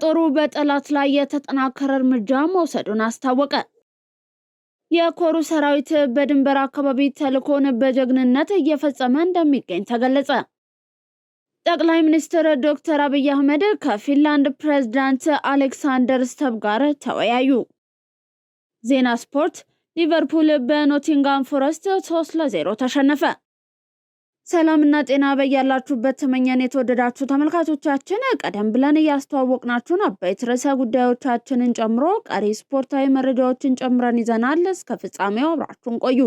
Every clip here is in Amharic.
ጦሩ በጠላት ላይ የተጠናከረ እርምጃ መውሰዱን አስታወቀ። የኮሩ ሰራዊት በድንበር አካባቢ ተልዕኮን በጀግንነት እየፈጸመ እንደሚገኝ ተገለጸ። ጠቅላይ ሚኒስትር ዶክተር አብይ አህመድ ከፊንላንድ ፕሬዝዳንት አሌክሳንደር ስተብ ጋር ተወያዩ። ዜና ስፖርት። ሊቨርፑል በኖቲንጋም ፎረስት 3-0 ተሸነፈ። ሰላምና ጤና በያላችሁበት ተመኘን። የተወደዳችሁ ተመልካቾቻችን ቀደም ብለን ያስተዋወቅናችሁን አበይት ርዕሰ ጉዳዮቻችንን ጨምሮ ቀሪ ስፖርታዊ መረጃዎችን ጨምረን ይዘናል። እስከ ፍጻሜው አብራችሁን ቆዩ።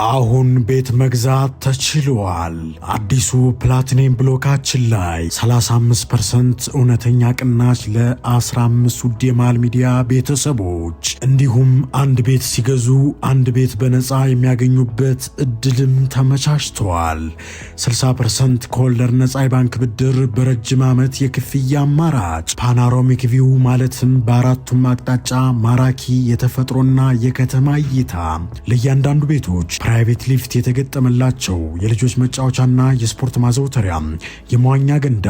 አሁን ቤት መግዛት ተችሏል። አዲሱ ፕላቲኒየም ብሎካችን ላይ 35% እውነተኛ ቅናሽ ለ15 ውድ የማል ሚዲያ ቤተሰቦች እንዲሁም አንድ ቤት ሲገዙ አንድ ቤት በነፃ የሚያገኙበት እድልም ተመቻችቷል። 60% ከወለድ ነፃ የባንክ ብድር በረጅም ዓመት የክፍያ አማራጭ ፓናሮሚክ ቪው ማለትም በአራቱም አቅጣጫ ማራኪ የተፈጥሮና የከተማ እይታ ለእያንዳንዱ ቤቶች ፕራይቬት ሊፍት የተገጠመላቸው የልጆች መጫወቻና የስፖርት ማዘውተሪያ፣ የመዋኛ ገንዳ፣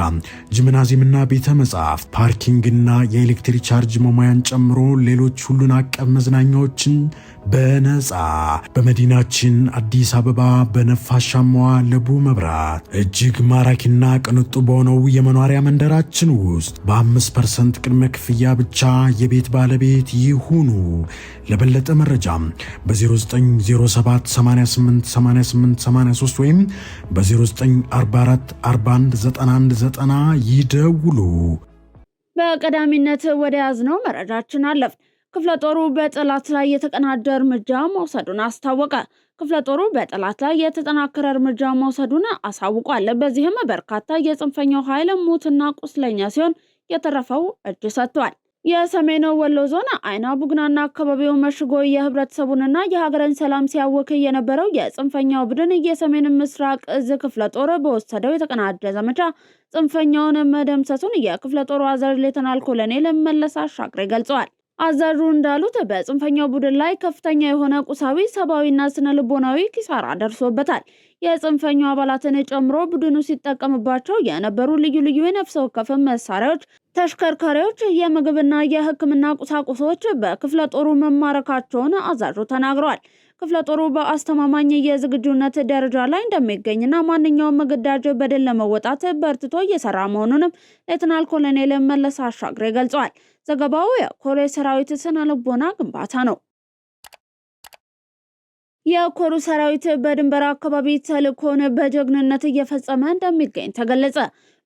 ጂምናዚየምና ቤተ መጻሕፍት፣ ፓርኪንግና የኤሌክትሪክ ቻርጅ መሙያን ጨምሮ ሌሎች ሁሉን አቀፍ መዝናኛዎችን በነፃ በመዲናችን አዲስ አበባ በነፋሻማዋ ለቡ መብራት እጅግ ማራኪና ቅንጡ በሆነው የመኖሪያ መንደራችን ውስጥ በ5% ቅድመ ክፍያ ብቻ የቤት ባለቤት ይሁኑ። ለበለጠ መረጃ በ0907 888883 ወይም በ0944 419190 ይደውሉ። በቀዳሚነት ወደ ያዝነው መረጃችን አለፍ። ክፍለ ጦሩ በጠላት ላይ የተቀናጀ እርምጃ መውሰዱን አስታወቀ። ክፍለ ጦሩ በጠላት ላይ የተጠናከረ እርምጃ መውሰዱን አሳውቋል። በዚህም በርካታ የጽንፈኛው ኃይል ሙትና ቁስለኛ ሲሆን የተረፈው እጅ ሰጥቷል። የሰሜን ወሎ ዞን አይና ቡግናና አካባቢው መሽጎ የህብረተሰቡንና የሀገርን ሰላም ሲያወክ የነበረው የጽንፈኛው ቡድን የሰሜን ምስራቅ እዝ ክፍለ ጦር በወሰደው የተቀናጀ ዘመቻ ጽንፈኛውን መደምሰሱን የክፍለ ጦሩ አዛዥ ሌተናል ኮሎኔል መለስ አሻግሬ ገልጸዋል። አዛዡ እንዳሉት በጽንፈኛው ቡድን ላይ ከፍተኛ የሆነ ቁሳዊ፣ ሰብአዊና ስነ ልቦናዊ ኪሳራ ደርሶበታል። የጽንፈኛው አባላትን ጨምሮ ቡድኑ ሲጠቀምባቸው የነበሩ ልዩ ልዩ የነፍስ ወከፍ መሳሪያዎች፣ ተሽከርካሪዎች፣ የምግብና የሕክምና ቁሳቁሶች በክፍለ ጦሩ መማረካቸውን አዛዡ ተናግረዋል። ክፍለ ጦሩ በአስተማማኝ የዝግጁነት ደረጃ ላይ እንደሚገኝና ማንኛውም ግዳጅ በድል ለመወጣት በርትቶ እየሰራ መሆኑንም ሌተናል ኮሎኔል መለስ አሻግሬ ገልጸዋል። ዘገባው የኮሬ ሰራዊት ስነ ልቦና ግንባታ ነው። የኮሩ ሰራዊት በድንበር አካባቢ ተልዕኮን በጀግንነት እየፈጸመ እንደሚገኝ ተገለጸ።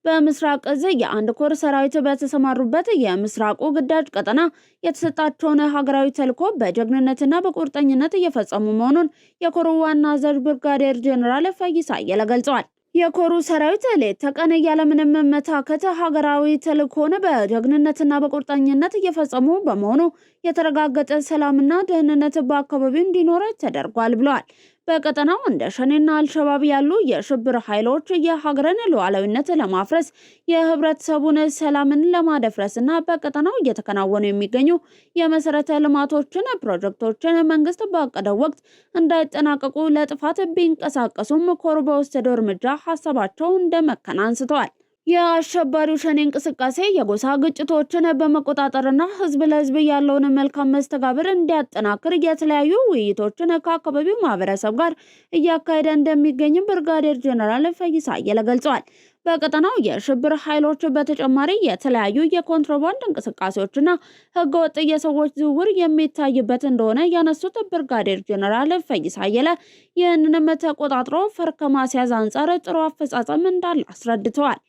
በምስራቅ እዝ የአንድ ኮር ሰራዊት በተሰማሩበት የምስራቁ ግዳጅ ቀጠና የተሰጣቸውን ሀገራዊ ተልዕኮ በጀግንነትና በቁርጠኝነት እየፈጸሙ መሆኑን የኮሩ ዋና አዛዥ ብርጋዴር ጄኔራል ፈይሳ አየለ ገልጸዋል። የኮሩ ሰራዊት ሌት ተቀን ያለምንም መታከት ሀገራዊ ተልዕኮን በጀግንነትና በቁርጠኝነት እየፈጸሙ በመሆኑ የተረጋገጠ ሰላምና ደህንነት በአካባቢው እንዲኖር ተደርጓል ብለዋል። በቀጠናው እንደ ሸኔና አልሸባብ ያሉ የሽብር ኃይሎች የሀገርን ሉዓላዊነት ለማፍረስ የህብረተሰቡን ሰላምን ለማደፍረስና በቀጠናው እየተከናወኑ የሚገኙ የመሰረተ ልማቶችን ፕሮጀክቶችን መንግስት ባቀደው ወቅት እንዳይጠናቀቁ ለጥፋት ቢንቀሳቀሱም ኮሩ በወሰደው እርምጃ ሀሳባቸው እንደመከነ አንስተዋል። የአሸባሪው ሸኔ እንቅስቃሴ የጎሳ ግጭቶችን በመቆጣጠርና ህዝብ ለህዝብ ያለውን መልካም መስተጋብር እንዲያጠናክር የተለያዩ ውይይቶችን ከአካባቢው ማህበረሰብ ጋር እያካሄደ እንደሚገኝ ብርጋዴር ጄኔራል ፈይሳ አየለ ገልጸዋል። በቀጠናው የሽብር ኃይሎች በተጨማሪ የተለያዩ የኮንትሮባንድ እንቅስቃሴዎችና ህገወጥ የሰዎች ዝውውር የሚታይበት እንደሆነ ያነሱት ብርጋዴር ጄኔራል ፈይሳ አየለ ይህንንም ተቆጣጥሮ ፈር ከማስያዝ አንጻር ጥሩ አፈጻጸም እንዳለ አስረድተዋል።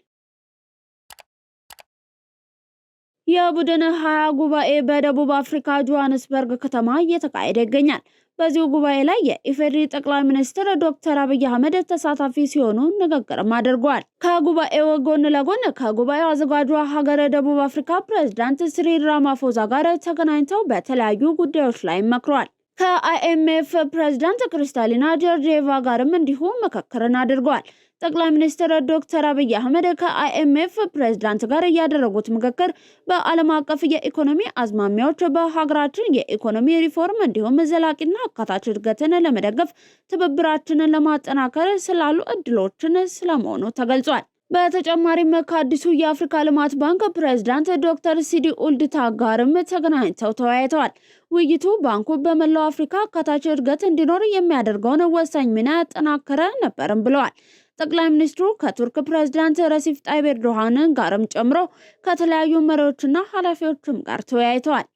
የቡድን 20 ጉባኤ በደቡብ አፍሪካ ጆሃንስበርግ ከተማ እየተካሄደ ይገኛል። በዚሁ ጉባኤ ላይ የኢፌዴሪ ጠቅላይ ሚኒስትር ዶክተር አብይ አህመድ ተሳታፊ ሲሆኑ ንግግርም አድርገዋል። ከጉባኤው ጎን ለጎን ከጉባኤው አዘጋጇ ሀገር ደቡብ አፍሪካ ፕሬዝዳንት ሲሪል ራማፎዛ ጋር ተገናኝተው በተለያዩ ጉዳዮች ላይ መክረዋል። ከአይኤምኤፍ ፕሬዝዳንት ክሪስታሊና ጆርጂየቫ ጋርም እንዲሁ ምክክርን አድርገዋል። ጠቅላይ ሚኒስትር ዶክተር አብይ አህመድ ከአይኤምኤፍ ፕሬዝዳንት ጋር ያደረጉት ምክክር በዓለም አቀፍ የኢኮኖሚ አዝማሚያዎች፣ በሀገራችን የኢኮኖሚ ሪፎርም እንዲሁም ዘላቂና አካታች እድገትን ለመደገፍ ትብብራችንን ለማጠናከር ስላሉ እድሎችን ስለመሆኑ ተገልጿል። በተጨማሪም ከአዲሱ የአፍሪካ ልማት ባንክ ፕሬዝዳንት ዶክተር ሲዲ ኡልድታ ጋርም ተገናኝተው ተወያይተዋል። ውይይቱ ባንኩ በመላው አፍሪካ አካታች እድገት እንዲኖር የሚያደርገውን ወሳኝ ሚና ያጠናከረ ነበርም ብለዋል። ጠቅላይ ሚኒስትሩ ከቱርክ ፕሬዝዳንት ረሲፕ ጣይብ ኤርዶሃን ጋርም ጨምሮ ከተለያዩ መሪዎችና ኃላፊዎችም ጋር ተወያይተዋል።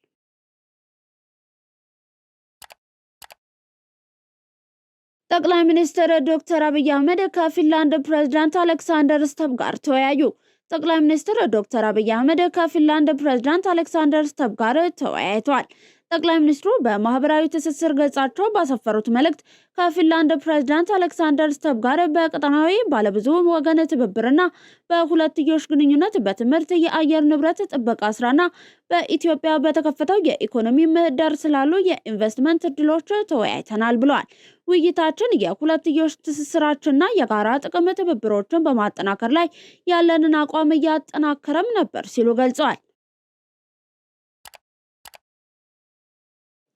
ጠቅላይ ሚኒስትር ዶክተር አብይ አህመድ ከፊንላንድ ፕሬዝዳንት አሌክሳንደር ስተብ ጋር ተወያዩ። ጠቅላይ ሚኒስትር ዶክተር አብይ አህመድ ከፊንላንድ ፕሬዝዳንት አሌክሳንደር ስተብ ጋር ተወያይተዋል። ጠቅላይ ሚኒስትሩ በማህበራዊ ትስስር ገጻቸው ባሰፈሩት መልእክት ከፊንላንድ ፕሬዝዳንት አሌክሳንደር ስተብ ጋር በቀጠናዊ ባለብዙ ወገን ትብብርና በሁለትዮሽ ግንኙነት፣ በትምህርት፣ የአየር ንብረት ጥበቃ ስራና በኢትዮጵያ በተከፈተው የኢኮኖሚ ምህዳር ስላሉ የኢንቨስትመንት እድሎች ተወያይተናል ብለዋል። ውይይታችን የሁለትዮሽ ትስስራችንና የጋራ ጥቅም ትብብሮችን በማጠናከር ላይ ያለንን አቋም እያጠናከረም ነበር ሲሉ ገልጸዋል።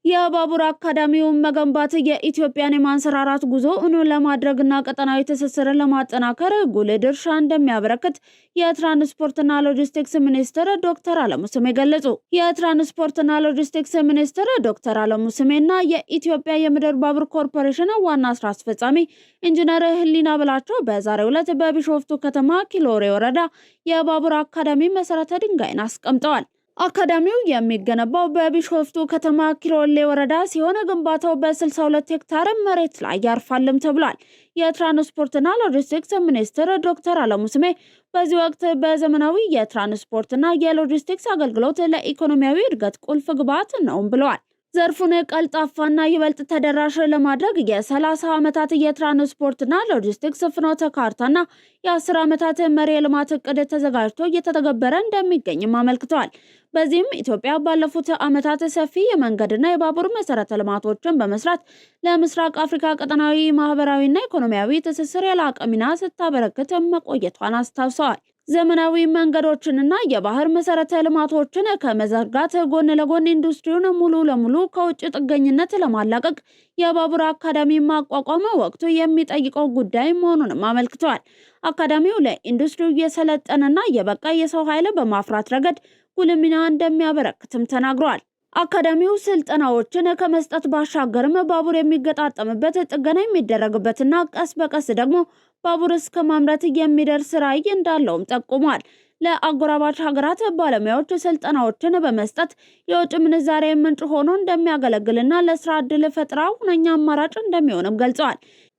የባቡር አካዳሚውን መገንባት የኢትዮጵያን የማንሰራራት ጉዞ ለማድረግና ቀጠናዊ ትስስርን ለማጠናከር ጉልህ ድርሻ እንደሚያበረክት የትራንስፖርትና ሎጂስቲክስ ሚኒስትር ዶክተር አለሙ ስሜ ገለጹ። የትራንስፖርትና ሎጂስቲክስ ሚኒስትር ዶክተር አለሙ ስሜና የኢትዮጵያ የምድር ባቡር ኮርፖሬሽን ዋና ስራ አስፈጻሚ ኢንጂነር ህሊና ብላቸው በዛሬው ዕለት በቢሾፍቱ ከተማ ኪሎሬ ወረዳ የባቡር አካዳሚ መሰረተ ድንጋይን አስቀምጠዋል። አካዳሚው የሚገነባው በቢሾፍቱ ከተማ ኪሎሌ ወረዳ ሲሆን ግንባታው በ62 ሄክታር መሬት ላይ ያርፋልም ተብሏል። የትራንስፖርትና ሎጂስቲክስ ሚኒስትር ዶክተር አለሙ ስሜ በዚህ ወቅት በዘመናዊ የትራንስፖርትና የሎጂስቲክስ አገልግሎት ለኢኮኖሚያዊ እድገት ቁልፍ ግብዓት ነው ብለዋል። ዘርፉን ቀልጣፋና ይበልጥ ተደራሽ ለማድረግ የ30 ዓመታት የትራንስፖርትና ሎጂስቲክስ ፍኖተ ካርታና የ10 ዓመታት መሪ የልማት እቅድ ተዘጋጅቶ እየተተገበረ እንደሚገኝም አመልክተዋል። በዚህም ኢትዮጵያ ባለፉት ዓመታት ሰፊ የመንገድና የባቡር መሰረተ ልማቶችን በመስራት ለምስራቅ አፍሪካ ቀጠናዊ ማህበራዊና ኢኮኖሚያዊ ትስስር የላቀ ሚና ስታበረክት መቆየቷን አስታውሰዋል። ዘመናዊ መንገዶችንና የባህር መሰረተ ልማቶችን ከመዘርጋት ጎን ለጎን ኢንዱስትሪውን ሙሉ ለሙሉ ከውጭ ጥገኝነት ለማላቀቅ የባቡር አካዳሚ ማቋቋም ወቅቱ የሚጠይቀው ጉዳይ መሆኑንም አመልክተዋል። አካዳሚው ለኢንዱስትሪው የሰለጠነና የበቃ የሰው ኃይል በማፍራት ረገድ ጉልህ ሚና እንደሚያበረክትም ተናግረዋል። አካዳሚው ስልጠናዎችን ከመስጠት ባሻገርም ባቡር የሚገጣጠምበት፣ ጥገና የሚደረግበትና ቀስ በቀስ ደግሞ ባቡር እስከ ማምረት የሚደርስ ራዕይ እንዳለውም ጠቁሟል። ለአጎራባች ሀገራት ባለሙያዎች ስልጠናዎችን በመስጠት የውጭ ምንዛሬ ምንጭ ሆኖ እንደሚያገለግልና ለስራ ዕድል ፈጠራ ሁነኛ አማራጭ እንደሚሆንም ገልጸዋል።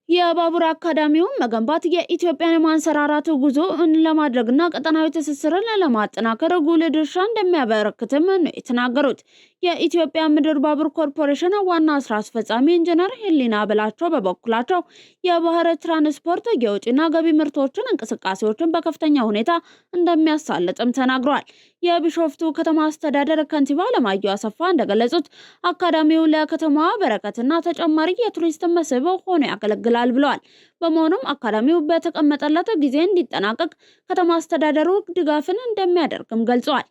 የባቡር አካዳሚውን መገንባት የኢትዮጵያን የማንሰራራት ጉዞ ለማድረግና ቀጠናዊ ትስስርን ለማጠናከር ጉልህ ድርሻ እንደሚያበረክትም ነው የተናገሩት። የኢትዮጵያ ምድር ባቡር ኮርፖሬሽን ዋና ስራ አስፈጻሚ ኢንጂነር ህሊና ብላቸው በበኩላቸው የባህር ትራንስፖርት የውጭና ገቢ ምርቶችን እንቅስቃሴዎችን በከፍተኛ ሁኔታ እንደሚያሳልጥም ተናግረዋል። የቢሾፍቱ ከተማ አስተዳደር ከንቲባ አለማየሁ አሰፋ እንደገለጹት አካዳሚው ለከተማዋ በረከትና ተጨማሪ የቱሪስት መስህብ ሆኖ ያገለግላል ብለዋል። በመሆኑም አካዳሚው በተቀመጠለት ጊዜ እንዲጠናቀቅ ከተማ አስተዳደሩ ድጋፍን እንደሚያደርግም ገልጸዋል።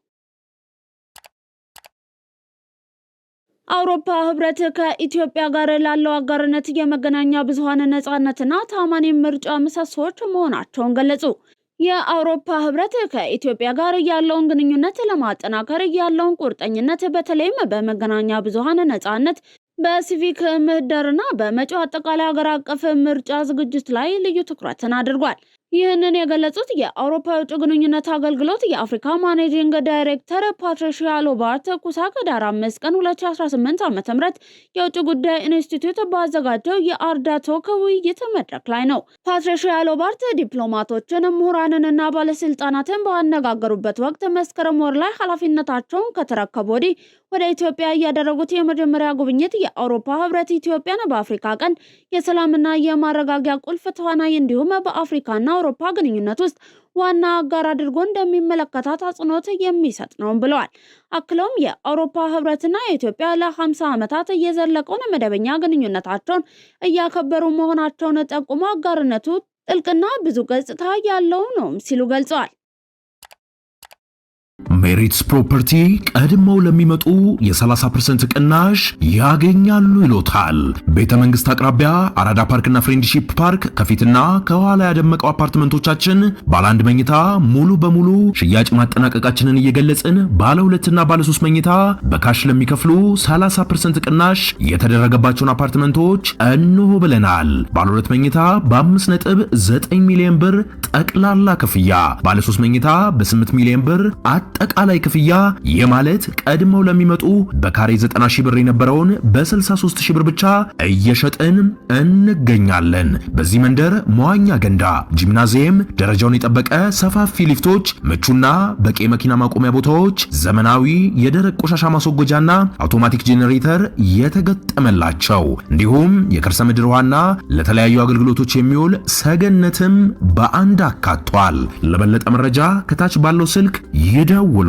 አውሮፓ ህብረት ከኢትዮጵያ ጋር ላለው አጋርነት የመገናኛ ብዙሃን ነጻነትና ታማኒ ምርጫ ምሰሶች መሆናቸውን ገለጹ። የአውሮፓ ህብረት ከኢትዮጵያ ጋር ያለውን ግንኙነት ለማጠናከር ያለውን ቁርጠኝነት በተለይም በመገናኛ ብዙሃን ነጻነት፣ በሲቪክ ምህዳርና በመጪው አጠቃላይ ሀገር አቀፍ ምርጫ ዝግጅት ላይ ልዩ ትኩረትን አድርጓል። ይህንን የገለጹት የአውሮፓ የውጭ ግንኙነት አገልግሎት የአፍሪካ ማኔጂንግ ዳይሬክተር ፓትሪሺያ ሎባርት ኩሳክ ዳር 5 ቀን 2018 ዓ.ም የውጭ ጉዳይ ኢንስቲትዩት ባዘጋጀው የአርዳ ቶክ ውይይት መድረክ ላይ ነው። ፓትሪሺያ ሎባርት ዲፕሎማቶችን፣ ምሁራንንና ባለስልጣናትን ባነጋገሩበት ወቅት መስከረም ወር ላይ ኃላፊነታቸውን ከተረከቡ ወዲህ ወደ ኢትዮጵያ ያደረጉት የመጀመሪያ ጉብኝት የአውሮፓ ህብረት ኢትዮጵያን በአፍሪካ ቀንድ የሰላምና የማረጋጊያ ቁልፍ ተዋናይ እንዲሁም በአፍሪካና አውሮፓ ግንኙነት ውስጥ ዋና አጋር አድርጎ እንደሚመለከታት አጽንኦት የሚሰጥ ነው ብለዋል። አክለውም የአውሮፓ ህብረትና የኢትዮጵያ ለ50 ዓመታት የዘለቀውን መደበኛ ግንኙነታቸውን እያከበሩ መሆናቸውን ጠቁሞ አጋርነቱ ጥልቅና ብዙ ገጽታ ያለው ነው ሲሉ ገልጸዋል። ሜሪትስ ፕሮፐርቲ ቀድመው ለሚመጡ የ30% ቅናሽ ያገኛሉ ይሎታል። ቤተ መንግስት አቅራቢያ አራዳ ፓርክና ፍሬንድሺፕ ፓርክ ከፊትና ከኋላ ያደመቀው አፓርትመንቶቻችን ባለ 1 መኝታ ሙሉ በሙሉ ሽያጭ ማጠናቀቃችንን እየገለጽን ባለ 2 እና ባለ 3 መኝታ በካሽ ለሚከፍሉ 30% ቅናሽ የተደረገባቸውን አፓርትመንቶች እንሆ ብለናል። ባለ 2 መኝታ በ5.9 ሚሊዮን ብር ጠቅላላ ክፍያ፣ ባለ 3 መኝታ በ8 ሚሊዮን ብር አጠቃላይ ክፍያ የማለት ቀድመው ለሚመጡ በካሬ 90 ሺህ ብር የነበረውን በ63 ሺህ ብር ብቻ እየሸጥን እንገኛለን። በዚህ መንደር መዋኛ ገንዳ፣ ጂምናዚየም፣ ደረጃውን የጠበቀ ሰፋፊ ሊፍቶች፣ ምቹና በቂ መኪና ማቆሚያ ቦታዎች፣ ዘመናዊ የደረቅ ቆሻሻ ማስወገጃና አውቶማቲክ ጄኔሬተር የተገጠመላቸው እንዲሁም የከርሰ ምድር ውሃና ለተለያዩ አገልግሎቶች የሚውል ሰገነትም በአንድ አካቷል። ለበለጠ መረጃ ከታች ባለው ስልክ ይደውሉ።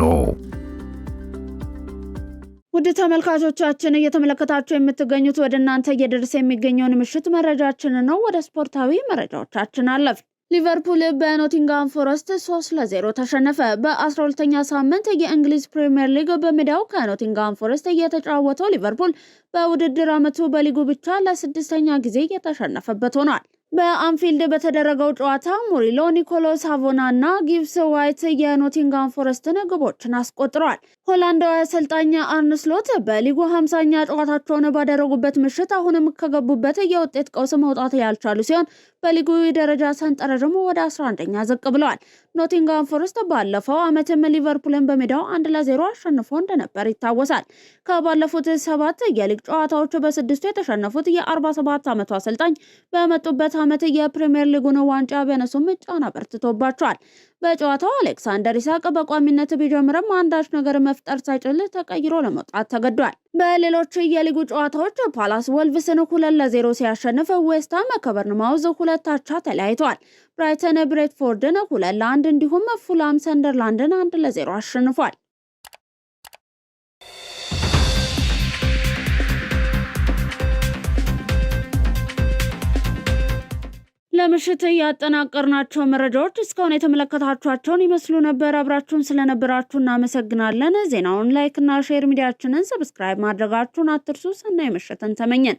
ውድ ተመልካቾቻችን እየተመለከታችሁ የምትገኙት ወደ እናንተ እየደረሰ የሚገኘውን ምሽት መረጃችን ነው። ወደ ስፖርታዊ መረጃዎቻችን አለፍ። ሊቨርፑል በኖቲንጋም ፎረስት 3-0 ተሸነፈ። በ12ኛ ሳምንት የእንግሊዝ ፕሪሚየር ሊግ በሜዳው ከኖቲንጋም ፎረስት እየተጫወተው ሊቨርፑል በውድድር ዓመቱ በሊጉ ብቻ ለ6ኛ ጊዜ የተሸነፈበት ሆኗል። በአንፊልድ በተደረገው ጨዋታ ሙሪሎ፣ ኒኮሎ ሳቮና እና ጊብስ ዋይት የኖቲንጋም ፎረስትን ግቦችን አስቆጥረዋል። ሆላንዳዊ አሰልጣኝ አርነ ስሎት በሊጉ 50ኛ ጨዋታቸውን ባደረጉበት ምሽት አሁንም ከገቡበት የውጤት ቀውስ መውጣት ያልቻሉ ሲሆን በሊጉ ደረጃ ሰንጠረዥም ወደ 11ኛ ዝቅ ብለዋል። ኖቲንጋም ፎረስት ባለፈው ዓመትም ሊቨርፑልን በሜዳው 1-0 አሸንፎ እንደነበር ይታወሳል። ከባለፉት 7 የሊግ ጨዋታዎች በ6ቱ የተሸነፉት የ47 ዓመቱ አሰልጣኝ በመጡበት ዓመት የፕሪሚየር ሊጉን ዋንጫ ቢያነሱም ጫና በርትቶባቸዋል። በጨዋታው አሌክሳንደር ኢሳቅ በቋሚነት ቢጀምርም አንዳች ነገር መፍጠር ሳይችል ተቀይሮ ለመውጣት ተገዷል። በሌሎች የሊጉ ጨዋታዎች ፓላስ ወልቭስን 2-0 ሲያሸንፍ፣ ዌስትሃም ከበርንማውዝ 2 አቻ ተለያይተዋል። ብራይተን ብሬትፎርድን 2-1 እንዲሁም ፉላም ሰንደርላንድን 1-0 አሸንፏል። ለምሽት ያጠናቀርናቸው መረጃዎች እስካሁን የተመለከታችኋቸውን ይመስሉ ነበር። አብራችሁን ስለነበራችሁ እናመሰግናለን። ዜናውን ላይክ እና ሼር፣ ሚዲያችንን ሰብስክራይብ ማድረጋችሁን አትርሱ። ሰናይ ምሽትን ተመኘን።